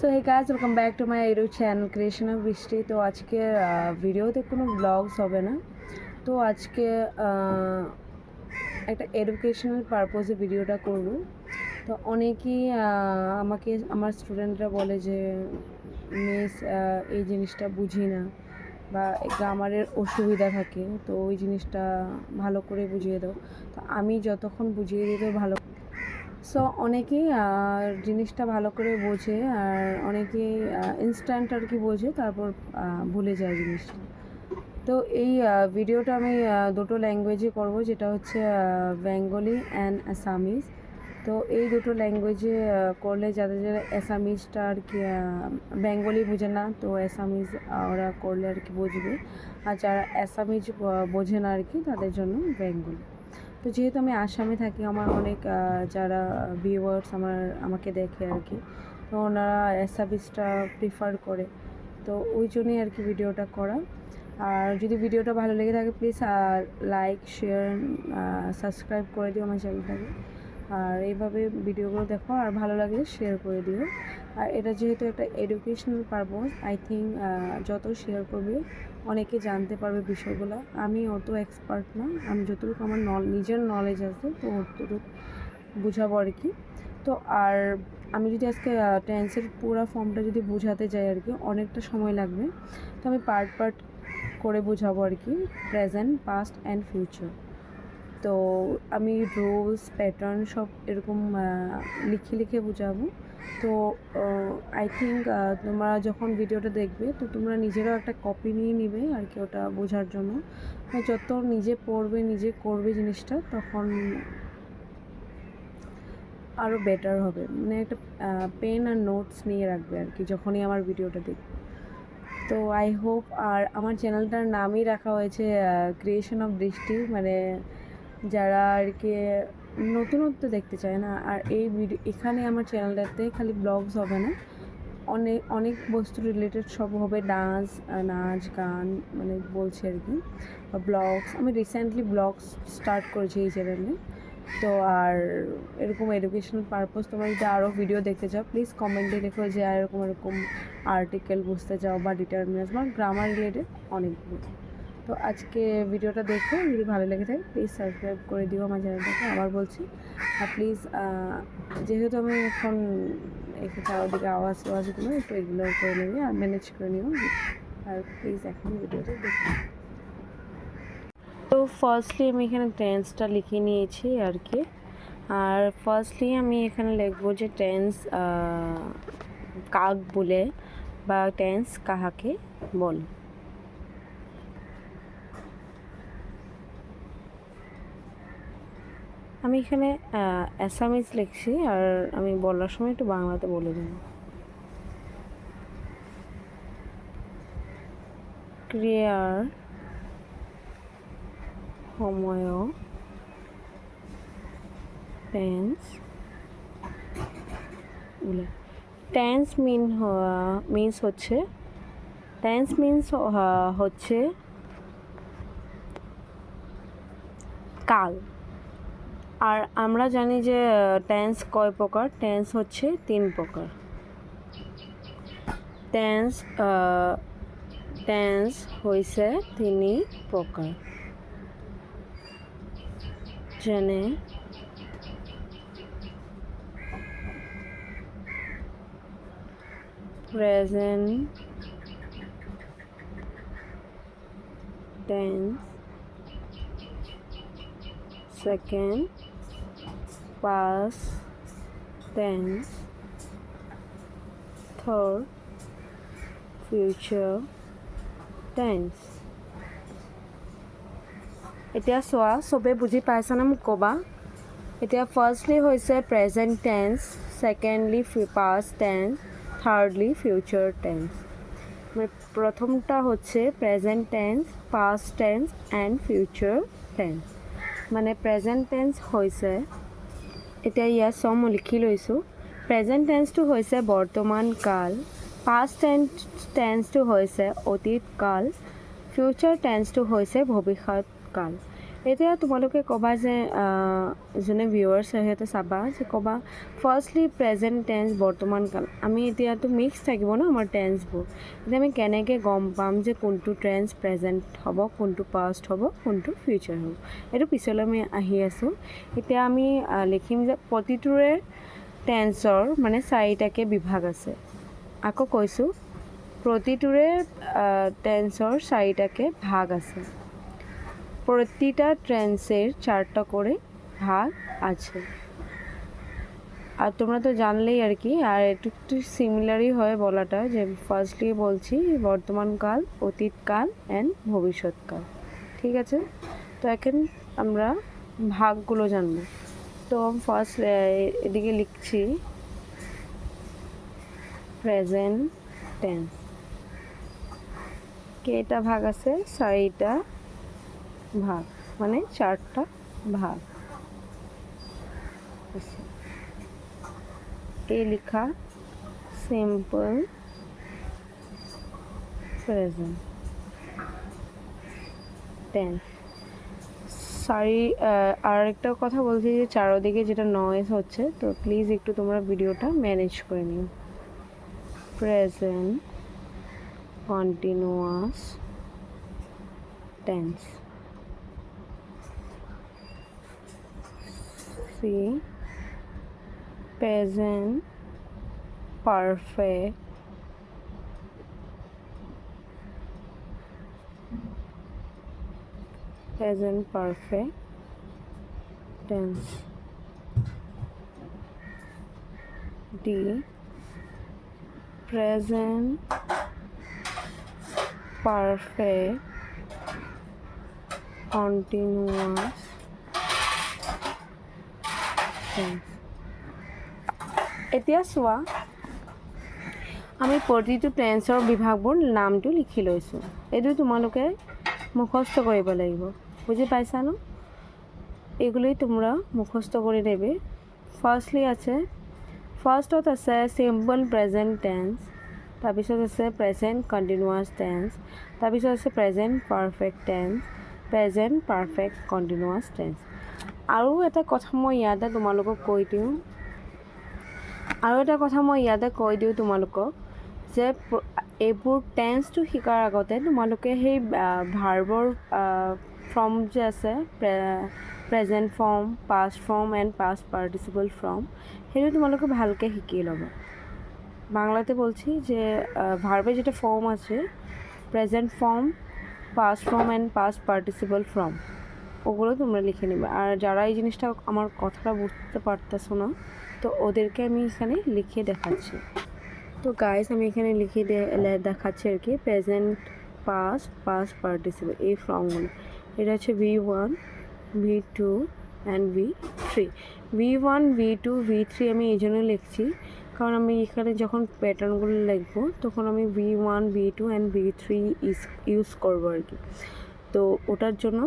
So hey guys, welcome back to my YouTube channel creation of Brishti. তো আজকে ভিডিওতে কোনো ব্লগস হবে না। তো আজকে একটা এডুকেশনাল পারপোজে ভিডিওটা করব। তো অনেকেই আমাকে আমার স্টুডেন্টরা বলে যে মিস এই জিনিসটা বুঝি না বা গ্রামারের অসুবিধা থাকে, তো ওই জিনিসটা ভালো করে বুঝিয়ে দাও। তো আমি যতক্ষণ বুঝিয়ে দিতে ভালো। সো অনেকেই জিনিসটা ভালো করে বোঝে, আর অনেকেই ইনস্ট্যান্ট আর কি বোঝে, তারপর ভুলে যায় জিনিসটা। তো এই ভিডিওটা আমি দুটো ল্যাঙ্গুয়েজে করব, যেটা হচ্ছে বেঙ্গলি অ্যান্ড আসামিজ। তো এই দুটো ল্যাঙ্গুয়েজে করলে যাদের যারা অ্যাসামিজটা আর কি বেঙ্গলি বোঝে না, তো অ্যাসামিজ ওরা করলে আর কি বুঝবে। আর যারা অ্যাসামিজ বোঝে না আর কি, তাদের জন্য বেঙ্গলি। তো যেহেতু আমি আসামে থাকি, আমার অনেক যারা ভিউয়ার্স আমাকে দেখে আর কি, তো ওনারা অ্যাসামিজটা প্রিফার করে। তো ওই জন্যই আর কি ভিডিওটা করা। আর যদি ভিডিওটা ভালো লেগে থাকে, প্লিজ লাইক, শেয়ার, সাবস্ক্রাইব করে দিও আমার চ্যানেলটাকে। আর এইভাবে ভিডিওগুলো দেখো, আর ভালো লাগলে শেয়ার করে দিও। আর এটা যেহেতু একটা এডুকেশনাল পারপোজ, আই থিঙ্ক যত শেয়ার করবে অনেকে জানতে পারবে বিষয়গুলো। আমি অত এক্সপার্ট না, আমি যতটুকু আমার নিজের নলেজ আছে তো অতটুকু বুঝাবো আর কি। তো আর আমি যদি আজকে টেন্সের পুরো ফর্মটা যদি বোঝাতে যাই আর কি, অনেকটা সময় লাগবে। তো আমি পার্ট পার্ট করে বোঝাবো আর কি, প্রেজেন্ট, পাস্ট অ্যান্ড ফিউচার। তো আমি রুলস, প্যাটার্ন সব এরকম লিখে লিখে বোঝাবো। তো আই থিঙ্ক তোমরা যখন ভিডিওটা দেখবে, তো তোমরা নিজেরাও একটা কপি নিয়ে নিবে আর কি, ওটা বোঝার জন্য। যত নিজে পড়বে, নিজে করবে জিনিসটা, তখন আরও বেটার হবে। মানে একটা পেন আর নোটস নিয়ে রাখবে আর কি যখনই আমার ভিডিওটা দেখবে। তো আই হোপ। আর আমার চ্যানেলটার নামই রাখা হয়েছে ক্রিয়েশন অফ বৃষ্টি, মানে যারা আর কি নতুনত্ব দেখতে চায় না। আর এই ভিডিও এখানে আমার চ্যানেলটাতে খালি ব্লগস হবে না, অনেক অনেক বস্তু রিলেটেড সব হবে, ডান্স, নাচ, গান, মানে বলছি আর কি, ব্লগস। আমি রিসেন্টলি ব্লগস স্টার্ট করেছি এই চ্যানেলে। তো আর এরকম এডুকেশনাল পারপোজ তোমরা যদি আরও ভিডিও দেখতে চাও, প্লিজ কমেন্টে লেখো যে এরকম এরকম আর্টিকেল বুঝতে চাও বা ডিটারমিনাস বা গ্রামার রিলেটেড অনেকগুলো। তো আজকে ভিডিওটা দেখো, যদি ভালো লেগে থাকে প্লিজ সাবস্ক্রাইব করে দিও আমার চ্যানেলটাকে। আবার বলছি, আর প্লিজ যেহেতু আমি এখন একটু চারদিকে আওয়াজগুলো একটু এগুলো করে নেবে আর ম্যানেজ করে নিও। আর প্লিজ এখন ভিডিওটা দেখো। তো ফার্স্টলি আমি এখানে টেন্সটা লিখে নিয়েছি আর কি। আর ফার্স্টলি আমি এখানে লিখবো যে টেন্স কাক বলে বা টেন্স কাহাকে বলে। আমি এখানে অ্যাসামিজ লিখছি, আর আমি বলার সময় একটু বাংলাতে বলে দেব। ক্রিয়ার সময় টেন্স বলে। টেন্স মিনস হচ্ছে কাল। আর আমরা জানি যে টেন্স কয় প্রকার। টেন্স হচ্ছে 3 প্রকার। টেন্স হইছে 3 প্রকার, যেনে present tense, second past tense, third future tense. এতিয়া চোৱা, চবে বুজি পাইছানে মোক ক'বা। এতিয়া ফাৰ্ষ্টলি হৈছে present tense, secondly past tense, thirdly future tense. মানে প্রথমটা হচ্ছে present tense, past tense and future tense. মানে প্ৰেজেণ্ট টেন্স হৈছে, এতিয়া ইয়াত চব মই লিখি লৈছোঁ। প্ৰেজেণ্ট টেন্সটো হৈছে বৰ্তমান কাল, পাষ্ট টেন্সটো হৈছে অতীত কাল, ফিউচাৰ টেন্সটো হৈছে ভৱিষ্যৎ কাল। এতিয়া তোমালোকে ক'বা যে যোনে ভিউৱাৰ্ছ হয় সিহঁতে চাবা যে ক'বা ফাৰ্ষ্টলি প্ৰেজেণ্ট টেন্স বৰ্তমান কাল। আমি এতিয়াতো মিক্স থাকিব ন আমাৰ টেন্সবোৰ। এতিয়া আমি কেনেকৈ গম পাম যে কোনটো টেন্স প্ৰেজেণ্ট হ'ব, কোনটো পাষ্ট হ'ব, কোনটো ফিউচাৰ হ'ব, এইটো পিছলৈ আমি আহি আছোঁ। এতিয়া আমি লিখিম যে প্ৰতিটোৰে টেন্সৰ মানে 4টাকৈ বিভাগ আছে। আকৌ কৈছোঁ, প্ৰতিটোৰে টেন্সৰ 4টাকৈ ভাগ আছে। প্রতিটা টেন্সের 4টা করে ভাগ আছে। আর তোমরা তো জানলেই আর কি, আর একটু সিমিলারই হয় বলাটা, যে ফার্স্টলি বলছি বর্তমানকাল, অতীতকাল অ্যান্ড ভবিষ্যৎকাল। ঠিক আছে, তো এখন আমরা ভাগগুলো জানবো। তো ফার্স্ট এদিকে লিখছি প্রেজেন্ট টেন্স। কেটা ভাগ আছে? 4টা ভাগ, মানে 4টা ভাগ। এ লিখা সিম্পল প্রেজেন্ট টেন্স। আর একটা কথা বলছি যে চারোদিকে যেটা নয়েজ হচ্ছে, তো প্লিজ একটু তোমরা ভিডিওটা ম্যানেজ করে নিও। Present continuous tense. See, present perfect tense. D, present perfect continuous tense. এতিয়া চোৱা, আমি প্ৰতিটো টেন্সৰ বিভাগবোৰ নামটো লিখি লৈছোঁ। এইটো তোমালোকে মুখস্থ কৰিব লাগিব, বুঝি পাইছা ন? এগুলোই তোমরা মুখস্থ করে নেবে। ফার্স্টলি আছে, ফার্স্টত আছে সিম্পল প্রেজেন্ট টেন্স, তাৰপিছত আছে প্রেজেন্ট কন্টিনিউয়াস টেন্স, তাৰপিছত আছে present perfect tense, present perfect continuous tense. আৰু এটা কথা মই ইয়াতে তোমালোকক কৈ দিওঁ, তোমালোকক যে এইবোৰ টেন্সটো শিকাৰ আগতে তোমালোকে সেই ভাৰ্বৰ ফৰ্ম যে আছে, present form, past form and past participle form, সেইটো তোমালোকে ভালকৈ শিকি ল'বা। বাংলাতে বলছি যে ভার্বের যেটা ফর্ম আছে, present form, past form and past participle form, ওগুলো তোমরা লিখে নেবে। আর যারা এই জিনিসটা আমার কথাটা বুঝতে পারতেছো না, তো ওদেরকে আমি এখানে লিখে দেখাচ্ছি। তো গাইস, আমি এখানে লিখে দেখাচ্ছি আর কি, প্রেজেন্ট, পাস্ট, পাস্ট পার্টিসিপল, এই ফর্মগুলো। এটা হচ্ছে V1, V2 and V3। V1, V2, V3 আমি এই জন্য লিখছি কারণ আমি এখানে যখন প্যাটার্নগুলো লিখবো তখন আমি V1, V2 and V3 use করবো আর কি। তো ওটার জন্য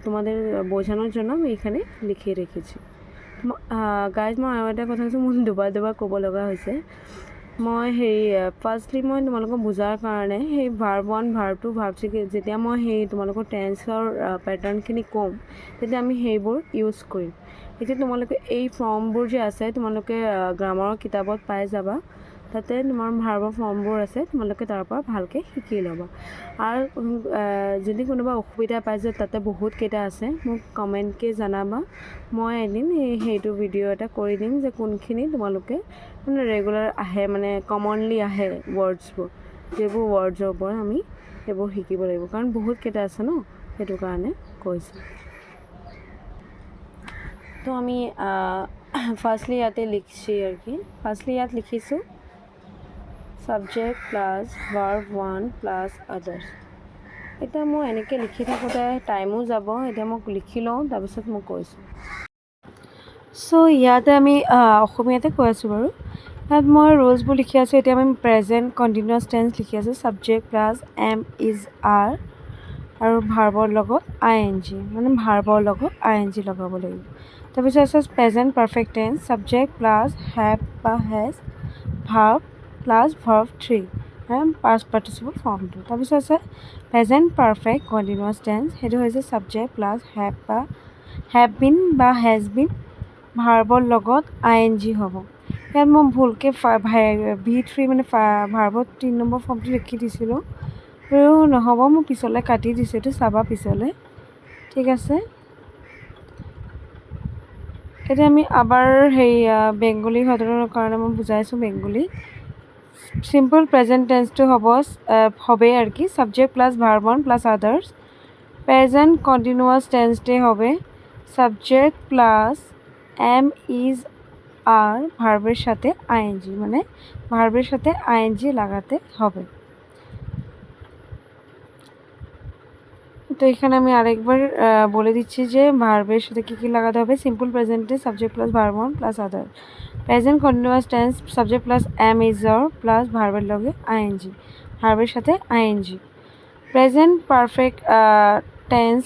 তোমাদের বোঝানোর জন্য আমি এখানে লিখে ৰেখেছি। গাইজ, মই আৰু এটা কথা কৈছোঁ, মোৰ দুবাৰ ক'ব লগা হৈছে। মই ফাৰ্ষ্টলি মই তোমালোকক বুজাৰ কাৰণে সেই ভাৰ্ব 1, ভাৰ্ব 2, ভাৰ্ব 3 যেতিয়া মই তোমালোকৰ টেন্সৰ পেটাৰ্ণখিনি ক'ম, তেতিয়া আমি সেইবোৰ ইউজ কৰিম। এতিয়া তোমালোকে এই ফৰ্মবোৰ যে আছে, তোমালোকে গ্ৰামাৰৰ কিতাপত পাই যাবা, তাতে তোমাৰ ভাৰ্বৰ ফৰ্মবোৰ আছে, তোমালোকে তাৰ পৰা ভালকৈ শিকি ল'বা। আৰু যদি কোনোবা অসুবিধা পাই যে তাতে বহুত কেইটা আছে, মোক কমেণ্টকৈ জনাবা। মই এদিন সেইটো ভিডিঅ' এটা কৰি দিম যে কোনখিনি তোমালোকে মানে ৰেগুলাৰ আহে, মানে কমনলি আহে ৱৰ্ডছবোৰ, যিবোৰ ৱৰ্ডছৰ ওপৰত আমি সেইবোৰ শিকিব লাগিব, কাৰণ বহুত কেইটা আছে ন, সেইটো কাৰণে কৈছোঁ। তো আমি ফাৰ্ষ্টলি ইয়াতে লিখছি আর কি। ফার্স্টলি ইয়াত লিখিছোঁ subject plus verb 1 plus others. এটা মই এনেকৈ লিখি থাকোঁতে টাইমো যাব, এতিয়া মই লিখি লওঁ, তাৰপিছত মই কৈছোঁ। চ' ইয়াতে আমি অসমীয়াতে কৈ আছোঁ বাৰু। ইয়াত মই ৰুলছবোৰ লিখি আছোঁ। এতিয়া আমি প্ৰেজেণ্ট কণ্টিনিউৱাছ টেন্স লিখি আছোঁ, সাবজেক্ট প্লাস এম ইজ আৰ, আৰু ভাৰ্বৰ লগত ING, মানে ভাৰ্বৰ লগত ING লগাব লাগিব। তাৰপিছত আছে present perfect tense, subject plus have বা has, verb plus verb 3, past participle ফৰ্মটো। তাৰপিছত আছে প্ৰেজেণ্ট পাৰফেক্ট কণ্টিনিউৱাছ টেন্স, সেইটো হৈছে ছাবজেক্ট প্লাছ হেভ বিন বা হেজ বিন ভাৰ্বৰ লগত ING হ'ব। ইয়াত মই ভুলকৈ V3 মানে ভাৰ্বত 3 নম্বৰ ফৰ্মটো লিখি দিছিলোঁ, আৰু নহ'ব, মই পিছলৈ কাটি দিছোঁ, এইটো চাবা পিছলৈ, ঠিক আছে। এতিয়া আমি আবাৰ বেংগলী সাধাৰণৰ কাৰণে মই বুজাইছোঁ বেংগলী। সিম্পল প্ৰেজেণ্ট টেন্সটো হবে আর কি subject plus verb one plus others. Present continuous টেন্সটে হবে subject plus am is are ভার্বের সাথে আইএনজি, মানে ভার্বের সাথে আইএনজি লাগাতে হবে। তো এখানে আমি আরেকবার বলে দিচ্ছি যে ভার্বের সাথে কী কী লাগাতে হবে। সিম্পল প্রেজেন্টে subject plus verb one plus other. Present continuous tense subject plus am is are plus ভার্বের লগে আইএনজি, ভার্বের সাথে আইএনজি। প্রেজেন্ট পারফেক্ট টেন্স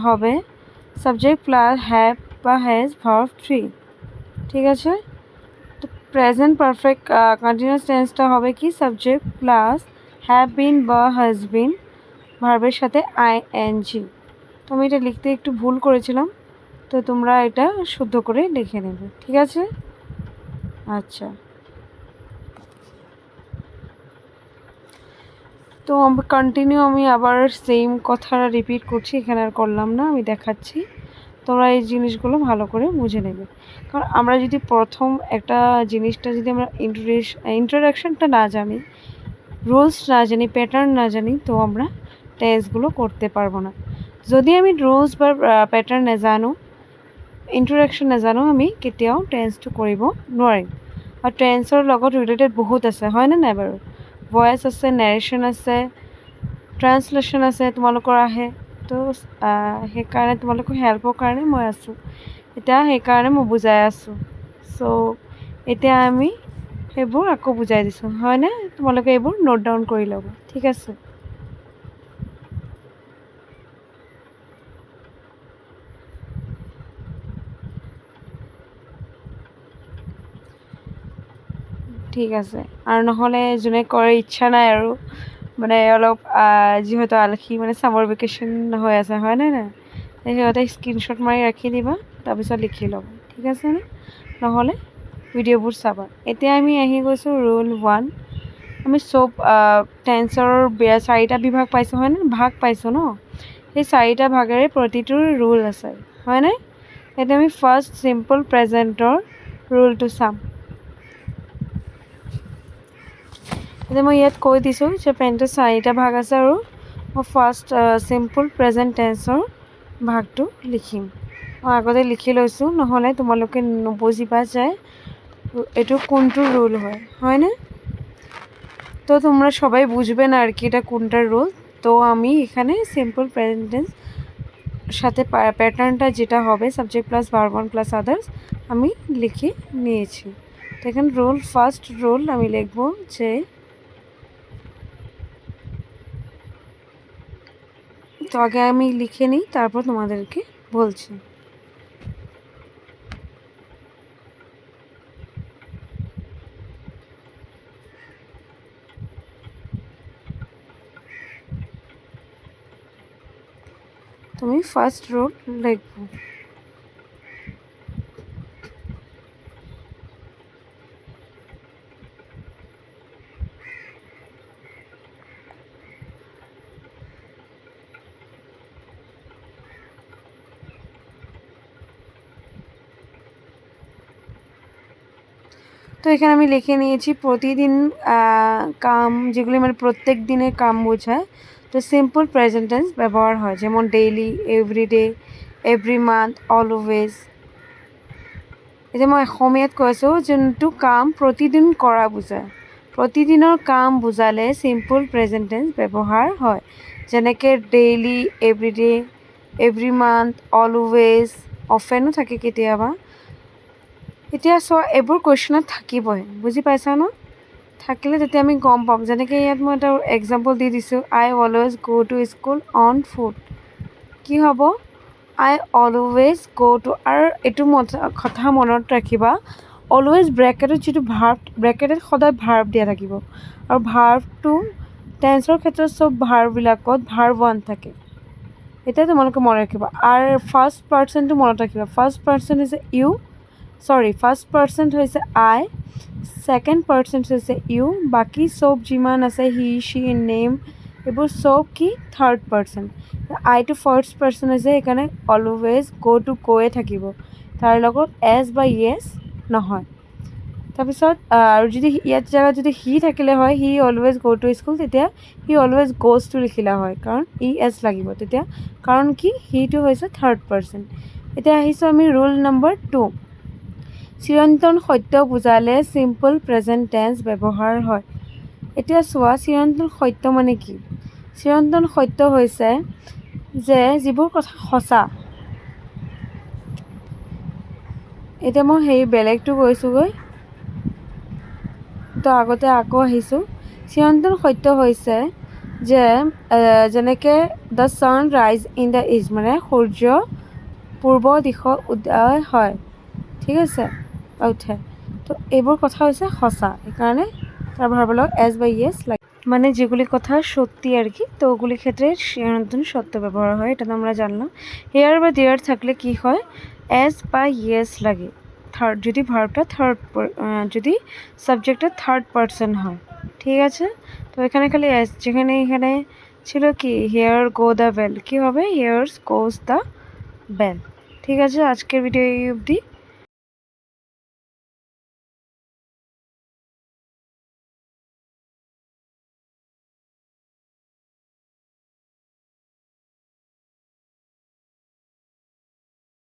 হবে সাবজেক্ট প্লাস হ্যাভ বা হ্যাজ ভার্ব 3, ঠিক আছে। তো প্রেজেন্ট পারফেক্ট কন্টিনিউয়াস টেন্সটা হবে কি সাবজেক্ট প্লাস হ্যাভ বিন বা হ্যাজ বিন ভার্বের সাথে ING। তো আমি এটা লিখতে একটু ভুল করেছিলাম, তো তোমরা এটা শুদ্ধ করে লিখে নেবে, ঠিক আছে। আচ্ছা, তো কন্টিনিউ আমি আবার সেম কথা রিপিট করছি, এখানে আর করলাম না, আমি দেখাচ্ছি, তোমরা এই জিনিসগুলো ভালো করে বুঝে নেবে। কারণ আমরা যদি প্রথম একটা জিনিসটা যদি আমরা ইন্ট্রোডাকশনটা না জানি, রুলস না জানি, প্যাটার্ন না জানি, তো আমরা টেন্সগুলো করতে পারবো না। যদি আমি রুলস বা প্যাটাৰ্ণ নাজানো, ইন্ট্ৰডাকশ্যন নাজানো, আমি কেতিয়াও টেন্সটো কৰিব নোৱাৰিম। আৰু টেন্সৰ লগত ৰিলেটেড বহুত আছে, হয়নে নাই বাৰু? ভইচ আছে, নেৰেশ্যন আছে, ট্ৰান্সলেশ্যন আছে, তোমালোকৰ আহে। তো সেইকাৰণে তোমালোকৰ হেল্পৰ কাৰণে মই আছোঁ এতিয়া, সেইকাৰণে মই বুজাই আছোঁ। চ' এতিয়া আমি সেইবোৰ আকৌ বুজাই দিছোঁ, হয়নে? তোমালোকে এইবোৰ নোট ডাউন কৰি ল'ব, ঠিক আছে। ঠিক আছে, আৰু নহ'লে যোনে কৰে ইচ্ছা নাই আৰু মানে অলপ যিহেতু আলসী, মানে ছামাৰ ভেকেশ্যন হৈ আছে, হয়নে নাই, সিহঁতে স্ক্ৰীনশ্বট মাৰি ৰাখি দিবা, তাৰপিছত লিখি ল'ব, ঠিক আছেনে? নহ'লে ভিডিঅ'বোৰ চাবা। এতিয়া আমি আহি গৈছোঁ ৰুল 1। আমি চব টেন্সৰ 4টা বিভাগ পাইছোঁ, হয়নে? ভাগ পাইছোঁ ন, সেই 4টা ভাগেৰে প্ৰতিটোৰ ৰুল আছে, হয়নে? এতিয়া আমি ফাৰ্ষ্ট চিম্পল প্ৰেজেণ্টৰ ৰুলটো চাম। এতিয়া মই ইয়াত কৈ দিছোঁ যে পেণ্টৰ 4টা ভাগ আছে, আৰু মই ফাৰ্ষ্ট চিম্পল প্ৰেজেণ্ট টেন্সৰ ভাগটো লিখিম। মই আগতে লিখি লৈছোঁ, নহ'লে তোমালোকে নুবুজিবা যে এইটো কোনটো রুল হয়, হয়নে? তো তোমরা সবাই বুঝবে না আর কি এটা কোনটা রুল। তো আমি এখানে সিম্পল প্রেজেন্ট টেন্স সাথে প্যাটার্নটা যেটা হবে subject plus verb one plus others আমি লিখে নিয়েছি। তো এখানে রুল, ফার্স্ট রুল আমি লিখব যে, তো আগে আমি লিখে নিই, তারপর তোমাদেরকে বলছি। তুমি ফার্স্ট রুল লিখবো। তো এখানে আমি লিখে নিয়েছি প্রতিদিন কাম, যেগুলি মানে প্রত্যেক দিনের কাম বোঝায়, তো সিম্পল প্রেজেন্ট টেন্স ব্যবহার হয়, যেমন daily, everyday, every month, always. এতিয়া মই অসমীয়াত কৈছোঁ, যোনটো কাম প্ৰতিদিন কৰা বুজায়, প্ৰতিদিনৰ কাম বুজালে সিম্পল প্ৰেজেন্ট টেন্স ব্যৱহাৰ হয়, যেনেকৈ daily, everyday, every month, always, অফেনো থাকে কেতিয়াবা। এতিয়া চোৱা, এইবোৰ কুৱেশ্যনত থাকিবই, বুজি পাইছা ন? থাকিলে তেতিয়া আমি গম পাম। যেনেকৈ ইয়াত মই এটা এক্সাম্পল দি দিছোঁ, আই অলৱেজ গ' টু স্কুল অন ফুট। কি হ'ব? আই অলৱেজ গ' টু, আৰু এইটো কথা মনত ৰাখিবা, অলৱেজ ব্ৰেকেটত যিটো ভাৰ্ব ব্ৰেকেটত সদায় ভাৰ্ব দিয়া থাকিব আৰু ভাৰ্বটো টেন্সৰ ক্ষেত্ৰত চব ভাৰ্ববিলাকত ভাৰ্ব 1 থাকে। এতিয়া তোমালোকে মনত ৰাখিবা আৰু ফাৰ্ষ্ট পাৰ্চনটো মনত ৰাখিবা। ফাৰ্ষ্ট পাৰ্চন হৈছে ফাৰ্ষ্ট পাৰ্চন হৈছে আই, ছেকেণ্ড পাৰ্চন হৈছে ইউ, বাকী চব যিমান আছে হি শ্বি নেম এইবোৰ চব কি থাৰ্ড পাৰ্চন। আইটো ফাৰ্ষ্ট পাৰ্চন হৈছে সেইকাৰণে অলৱেজ গ' টু গ'য়ে থাকিব, তাৰ লগত এছ বা য়েছ নহয়। তাৰপিছত আৰু যদি ইয়াত জেগাত যদি হি থাকিলে হয় হি অলৱেজ গ' টু স্কুল, তেতিয়া হি অলৱেজ গ'জ টু লিখিলা হয়, কাৰণ ই এছ লাগিব তেতিয়া, কাৰণ কি হিটো হৈছে থাৰ্ড পাৰ্চন। এতিয়া আহিছোঁ আমি ৰুল নম্বৰ 2। চিৰন্তন সত্য বুজালে চিম্পল প্ৰেজেণ্ট টেন্স ব্যৱহাৰ হয়। এতিয়া চোৱা চিৰন্তন সত্য মানে কি? চিৰন্তন সত্য হৈছে যে যিবোৰ কথা সঁচা। এতিয়া মই সেই বেলেগটো কৈছোঁগৈ, তো আগতে আকৌ আহিছোঁ। চিৰন্তন সত্য হৈছে যে যেনেকৈ দ্য ছান ৰাইজ ইন দ্য ইষ্ট, মানে সূৰ্য পূৰ্ব দিশত উদয় হয়, ঠিক আছে, উঠে। তো এইবোৰ কথা হৈছে সঁচা, সেইকাৰণে তার ভার্বের লগ এস বা ইয়েস লাগে, মানে যেগুলি কথা সত্যি আর কি, তো ওগুলি ক্ষেত্রে চিরন্তন সত্য ব্যবহার হয়, এটা তো আমরা জানলাম। হেয়ার বা দেয়ার থাকলে কি হয়, এস বা ইয়েস লাগে থার্ড, যদি ভার্বটা যদি সাবজেক্টটা থার্ড পারসন হয়, ঠিক আছে। তো এখানে খালি এস, যেখানে এখানে ছিল কি হেয়ার গো দ্য বেল, কী হবে হেয়ার্স গোজ দ্য বেল, ঠিক আছে। আজকের ভিডিও এই অবধি।